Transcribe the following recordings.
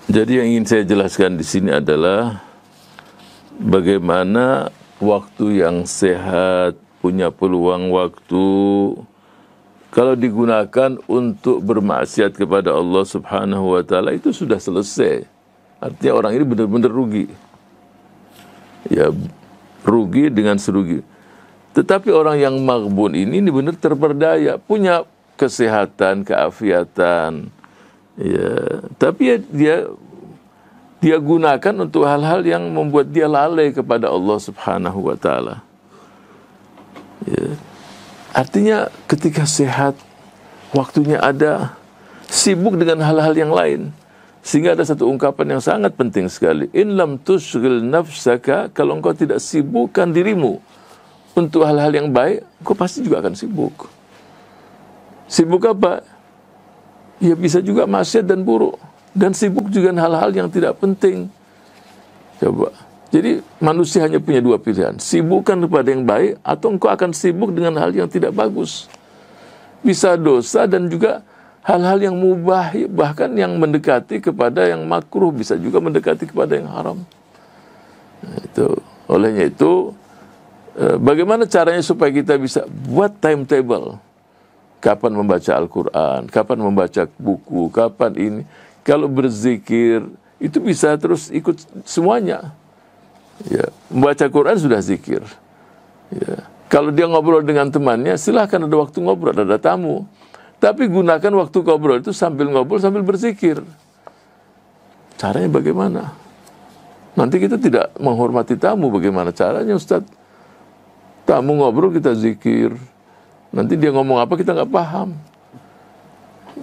Jadi yang ingin saya jelaskan di sini adalah bagaimana waktu yang sehat, punya peluang waktu, kalau digunakan untuk bermaksiat kepada Allah Subhanahu wa taala itu sudah selesai. Artinya orang ini benar-benar rugi. Ya, rugi dengan serugi. Tetapi orang yang maghbun ini benar terperdaya, punya kesehatan, keafiatan. Ya, tapi dia gunakan untuk hal-hal yang membuat dia lalai kepada Allah Subhanahu wa taala. Ya. Artinya ketika sehat, waktunya ada, sibuk dengan hal-hal yang lain. Sehingga ada satu ungkapan yang sangat penting sekali. In lam tushghil nafsaka, kalau engkau tidak sibukkan dirimu untuk hal-hal yang baik, engkau pasti juga akan sibuk. Sibuk apa? Ya bisa juga maksiat dan buruk. Dan sibuk juga dengan hal-hal yang tidak penting. Coba. Jadi manusia hanya punya dua pilihan. Sibukkan kepada yang baik, atau engkau akan sibuk dengan hal yang tidak bagus. Bisa dosa dan juga hal-hal yang mubah, bahkan yang mendekati kepada yang makruh, bisa juga mendekati kepada yang haram. Nah, itu. Olehnya itu, bagaimana caranya supaya kita bisa buat timetable? Kapan membaca Al-Quran, kapan membaca buku, kapan ini. Kalau berzikir, itu bisa terus ikut semuanya. Ya, membaca Quran sudah zikir. Ya. Kalau dia ngobrol dengan temannya, silahkan ada waktu ngobrol, ada tamu. Tapi gunakan waktu ngobrol itu sambil ngobrol, sambil berzikir. Caranya bagaimana? Nanti kita tidak menghormati tamu, bagaimana caranya Ustaz? Tamu ngobrol, kita zikir. Nanti dia ngomong apa, kita nggak paham.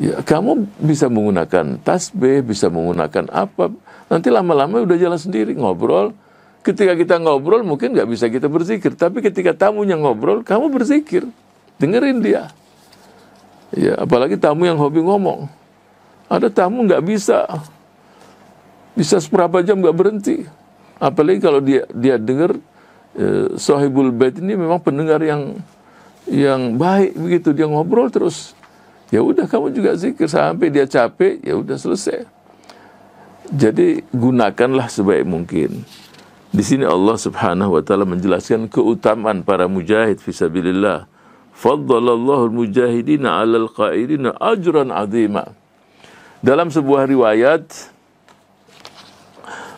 Ya, kamu bisa menggunakan tasbih, bisa menggunakan apa. Nanti lama-lama udah jalan sendiri, ngobrol. Ketika kita ngobrol, mungkin nggak bisa kita berzikir. Tapi ketika tamunya ngobrol, kamu berzikir. Dengerin dia. Ya, apalagi tamu yang hobi ngomong. Ada tamu nggak bisa seberapa jam nggak berhenti. Apalagi kalau dia dengar Sohibul Bait ini memang pendengar yang baik begitu, dia ngobrol terus. Ya udah, kamu juga zikir sampai dia capek, ya udah selesai. Jadi gunakanlah sebaik mungkin. Di sini Allah Subhanahu wa taala menjelaskan keutamaan para mujahid fisabilillah. Faddalallahu al-mujahidina 'alal qa'idina ajran 'azima. Dalam sebuah riwayat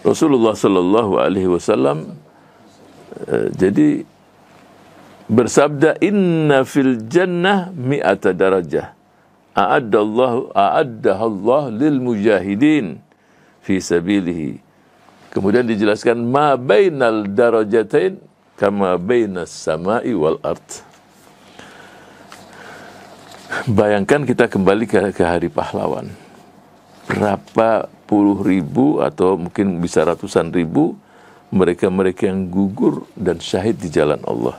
Rasulullah sallallahu alaihi wasallam jadi bersabda, inna fil jannah mi'ata darajah a'addahallahu lil mujahidin fi sabilihi. Kemudian dijelaskan ma bainal darajatain kama bainas samai wal ard. Bayangkan kita kembali ke hari pahlawan. Berapa puluh ribu atau mungkin bisa ratusan ribu mereka-mereka yang gugur dan syahid di jalan Allah.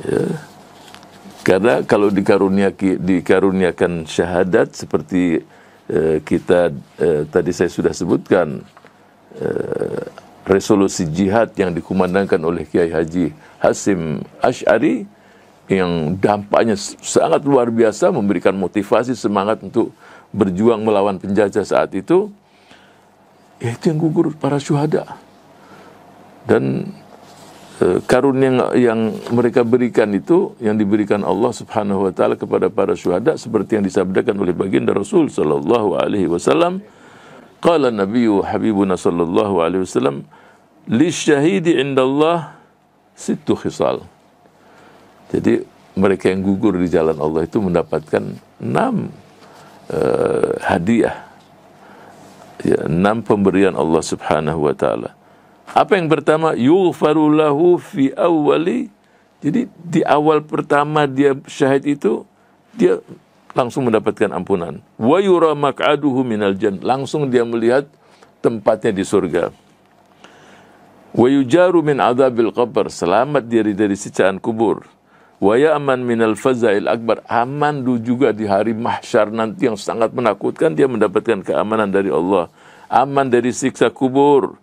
Ya. Karena kalau dikaruniakan syahadat seperti kita tadi saya sudah sebutkan, resolusi jihad yang dikumandangkan oleh Kiai Haji Hasim Asy'ari yang dampaknya sangat luar biasa, memberikan motivasi semangat untuk berjuang melawan penjajah saat itu, yaitu yang gugur para syuhada. Dan karunia yang mereka berikan itu, yang diberikan Allah Subhanahu wa taala kepada para syuhada, seperti yang disabdakan oleh baginda Rasul sallallahu alaihi wasallam, qala nabiyyu habibuna sallallahu alaihi wasallam, lisyahidi indallah sittu khisal. Jadi mereka yang gugur di jalan Allah itu mendapatkan 6 hadiah, ya, 6 pemberian Allah Subhanahu wa taala. Apa yang pertama? Yughfaru lahu fi awwali. Jadi di awal pertama dia syahid itu, dia langsung mendapatkan ampunan. Wa yura maq'aduhu minal jannah. Langsung dia melihat tempatnya di surga. Wa yujaru min adzabil qabr. Selamat dari siksaan kubur. Wa ya'man minal fazail akbar. Aman juga di hari mahsyar nanti yang sangat menakutkan, dia mendapatkan keamanan dari Allah. Aman dari siksa kubur.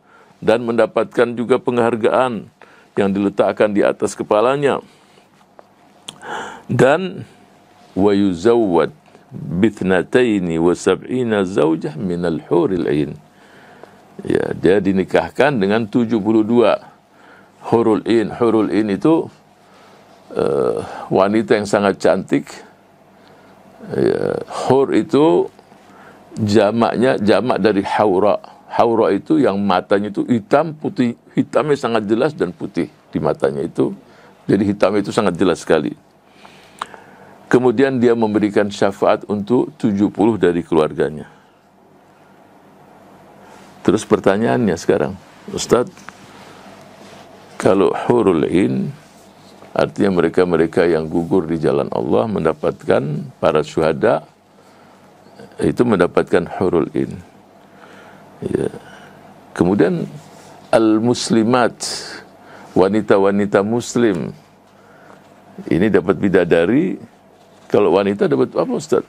Dan mendapatkan juga penghargaan yang diletakkan di atas kepalanya. Dan wa yuzawwad bithnataini wa sab'ina zawjah minal huril ain. Ya, dia dinikahkan dengan 72 hurul ain. Hurul ain itu wanita yang sangat cantik. Ya, hur itu jamak dari haura. Haura itu yang matanya itu hitam putih, hitamnya sangat jelas dan putih di matanya itu. Jadi hitam itu sangat jelas sekali. Kemudian dia memberikan syafaat untuk 70 dari keluarganya. Terus pertanyaannya sekarang, Ustaz, kalau hurul ain artinya mereka-mereka yang gugur di jalan Allah mendapatkan para syuhada, itu mendapatkan hurul ain. Ya. Kemudian al-muslimat, wanita-wanita muslim, ini dapat bidadari. Kalau wanita dapat apa, Ustaz?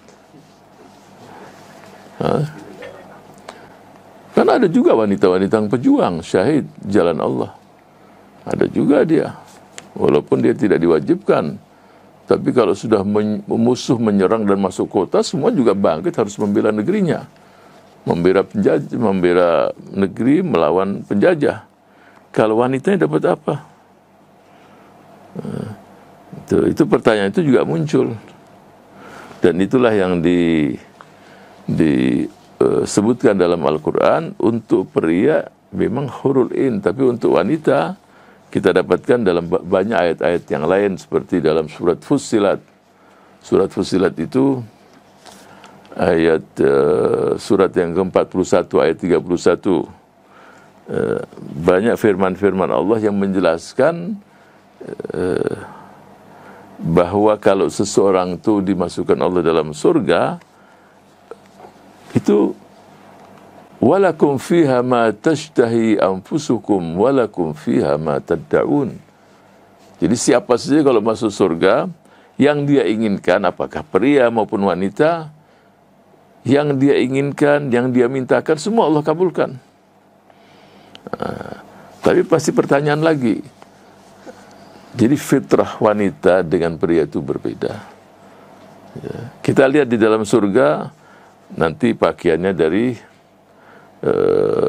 Kan ada juga wanita-wanita yang pejuang, syahid jalan Allah. Ada juga dia, walaupun dia tidak diwajibkan. Tapi kalau sudah musuh menyerang dan masuk kota, semua juga bangkit harus membela negerinya, membela penjajah, membela negeri melawan penjajah. Kalau wanitanya dapat apa? Itu pertanyaan itu juga muncul, dan itulah yang disebutkan dalam Al-Quran. Untuk pria memang hurul ain, tapi untuk wanita kita dapatkan dalam banyak ayat-ayat yang lain, seperti dalam surat Fussilat. Surat Fussilat itu ayat surat yang ke-41 ayat 31. Banyak firman-firman Allah yang menjelaskan bahwa kalau seseorang itu dimasukkan Allah dalam surga, itu walakum fiha ma tashtahi anfusukum walakum fiha ma tad'un. Jadi siapa saja kalau masuk surga, yang dia inginkan, apakah pria maupun wanita, yang dia inginkan, yang dia mintakan, semua Allah kabulkan. Tapi pasti pertanyaan lagi. Jadi fitrah wanita dengan pria itu berbeda. Ya. Kita lihat di dalam surga, nanti pakaiannya dari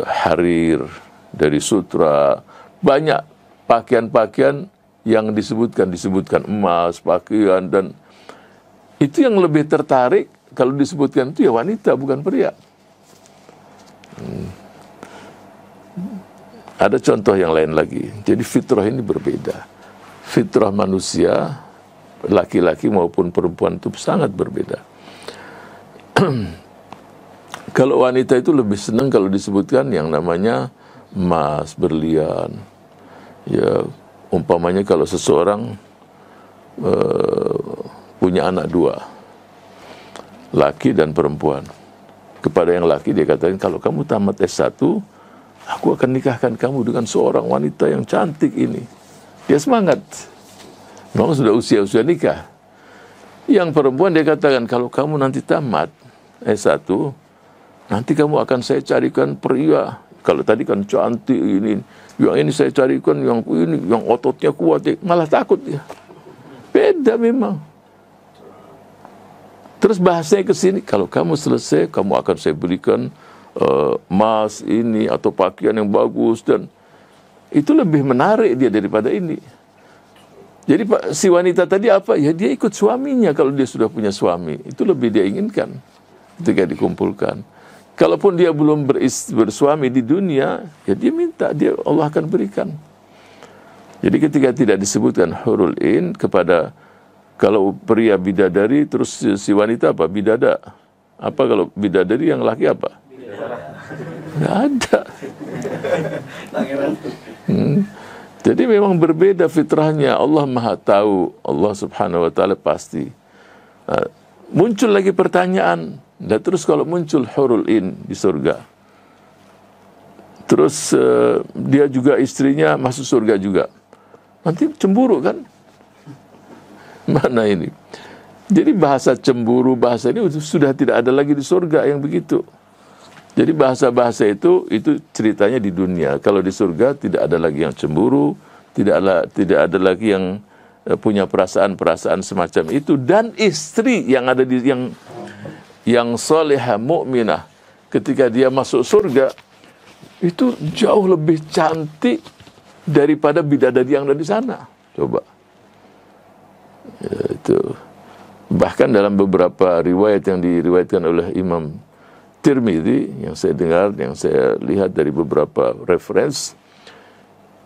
harir, dari sutra, banyak pakaian-pakaian yang disebutkan emas, pakaian, dan itu yang lebih tertarik kalau disebutkan itu ya wanita, bukan pria. Ada contoh yang lain lagi. Jadi fitrah ini berbeda. Fitrah manusia, laki-laki maupun perempuan itu sangat berbeda. Kalau wanita itu lebih senang kalau disebutkan yang namanya emas, berlian. Ya, umpamanya kalau seseorang punya anak dua, laki dan perempuan. Kepada yang laki dia katakan, kalau kamu tamat S1, aku akan nikahkan kamu dengan seorang wanita yang cantik ini. Dia semangat. Memang sudah usia nikah. Yang perempuan dia katakan, kalau kamu nanti tamat S1, nanti kamu akan saya carikan pria. Kalau tadi kan cantik ini, yang ini saya carikan yang ini, yang ototnya kuat. Malah takut dia. Beda memang. Terus bahasanya ke sini, kalau kamu selesai, kamu akan saya berikan emas ini atau pakaian yang bagus, dan itu lebih menarik dia daripada ini. Jadi si wanita tadi apa? Ya dia ikut suaminya kalau dia sudah punya suami. Itu lebih dia inginkan ketika dikumpulkan. Kalaupun dia belum bersuami di dunia, ya dia minta, Allah akan berikan. Jadi ketika tidak disebutkan hurul ain kepada, kalau pria bidadari, terus si wanita apa? Bidada. Apa kalau bidadari yang laki apa? Nggak ada. Jadi memang berbeda fitrahnya. Allah Maha Tahu. Allah Subhanahu wa Ta'ala pasti. Muncul lagi pertanyaan. Dan terus kalau muncul hurul ain di surga, terus dia juga istrinya masuk surga juga, nanti cemburu kan? Mana ini? Jadi bahasa cemburu, bahasa ini sudah tidak ada lagi di surga yang begitu. Jadi bahasa-bahasa itu ceritanya di dunia. Kalau di surga tidak ada lagi yang cemburu, tidak ada lagi yang punya perasaan-perasaan semacam itu. Dan istri yang ada yang salihah mukminah ketika dia masuk surga itu jauh lebih cantik daripada bidadari yang ada di sana. Coba. Ya, itu. Bahkan dalam beberapa riwayat yang diriwayatkan oleh Imam Tirmidzi yang saya dengar, yang saya lihat dari beberapa reference,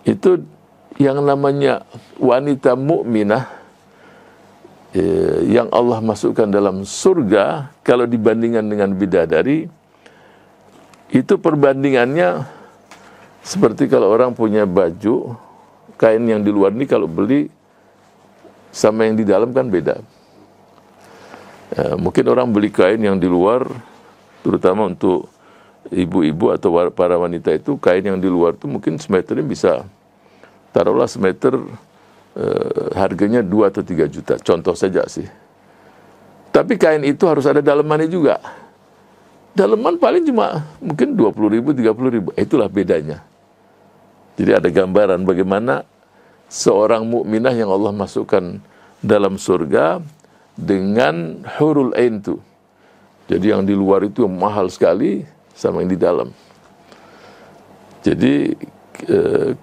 itu yang namanya wanita mukminah yang Allah masukkan dalam surga, kalau dibandingkan dengan bidadari, itu perbandingannya seperti kalau orang punya baju, kain yang di luar ini kalau beli sama yang di dalam kan beda. Mungkin orang beli kain yang di luar, terutama untuk ibu-ibu atau para wanita itu, kain yang di luar itu mungkin semeternya bisa, taruhlah semeter harganya 2 atau 3 juta, contoh saja sih. Tapi kain itu harus ada dalemannya juga. Daleman paling cuma mungkin 20.000, 30.000, itulah bedanya. Jadi ada gambaran bagaimana seorang mukminah yang Allah masukkan dalam surga dengan hurul ain itu. Jadi yang di luar itu mahal sekali sama yang di dalam. Jadi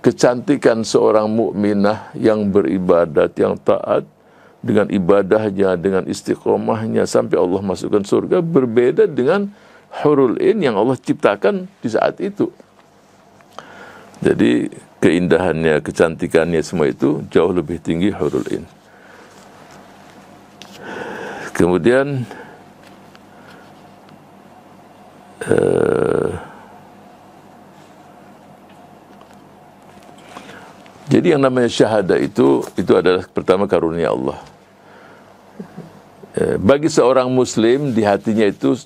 kecantikan seorang mukminah yang beribadat, yang taat, dengan ibadahnya, dengan istiqomahnya sampai Allah masukkan surga, berbeda dengan hurul ain yang Allah ciptakan di saat itu. Jadi keindahannya, kecantikannya semua itu jauh lebih tinggi hurul ain. Kemudian jadi yang namanya syahadah itu adalah pertama karunia Allah. Bagi seorang muslim di hatinya itu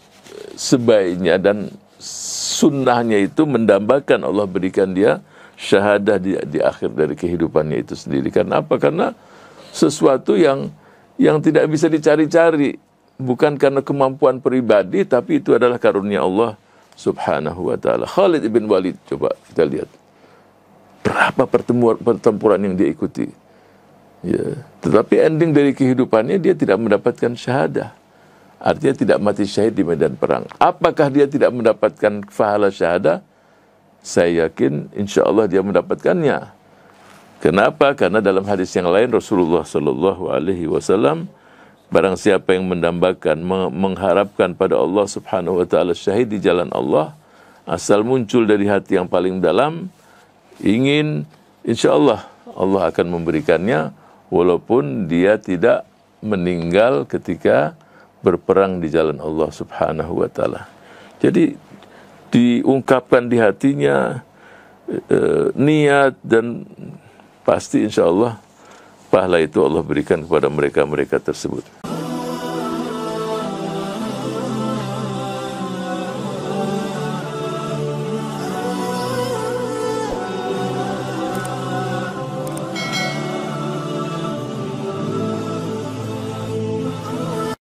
sebaiknya dan sunnahnya itu mendambakan Allah berikan dia syahadah di akhir dari kehidupannya itu sendiri. Karena apa? Karena sesuatu yang tidak bisa dicari-cari, bukan karena kemampuan pribadi, tapi itu adalah karunia Allah subhanahu wa ta'ala. Khalid ibn Walid, coba kita lihat berapa pertempuran yang dia ikuti, ya. Tetapi ending dari kehidupannya dia tidak mendapatkan syahadah. Artinya tidak mati syahid di medan perang. Apakah dia tidak mendapatkan pahala syahadah? Saya yakin insya Allah dia mendapatkannya. Kenapa? Karena dalam hadis yang lain Rasulullah Sallallahu Alaihi Wasallam, barang siapa yang mendambakan, mengharapkan pada Allah Subhanahu Wa Taala syahid di jalan Allah, asal muncul dari hati yang paling dalam, ingin, insya Allah Allah akan memberikannya, walaupun dia tidak meninggal ketika berperang di jalan Allah Subhanahu wa ta'ala. Jadi diungkapkan di hatinya niat, dan pasti insya Allah pahala itu Allah berikan kepada mereka-mereka tersebut.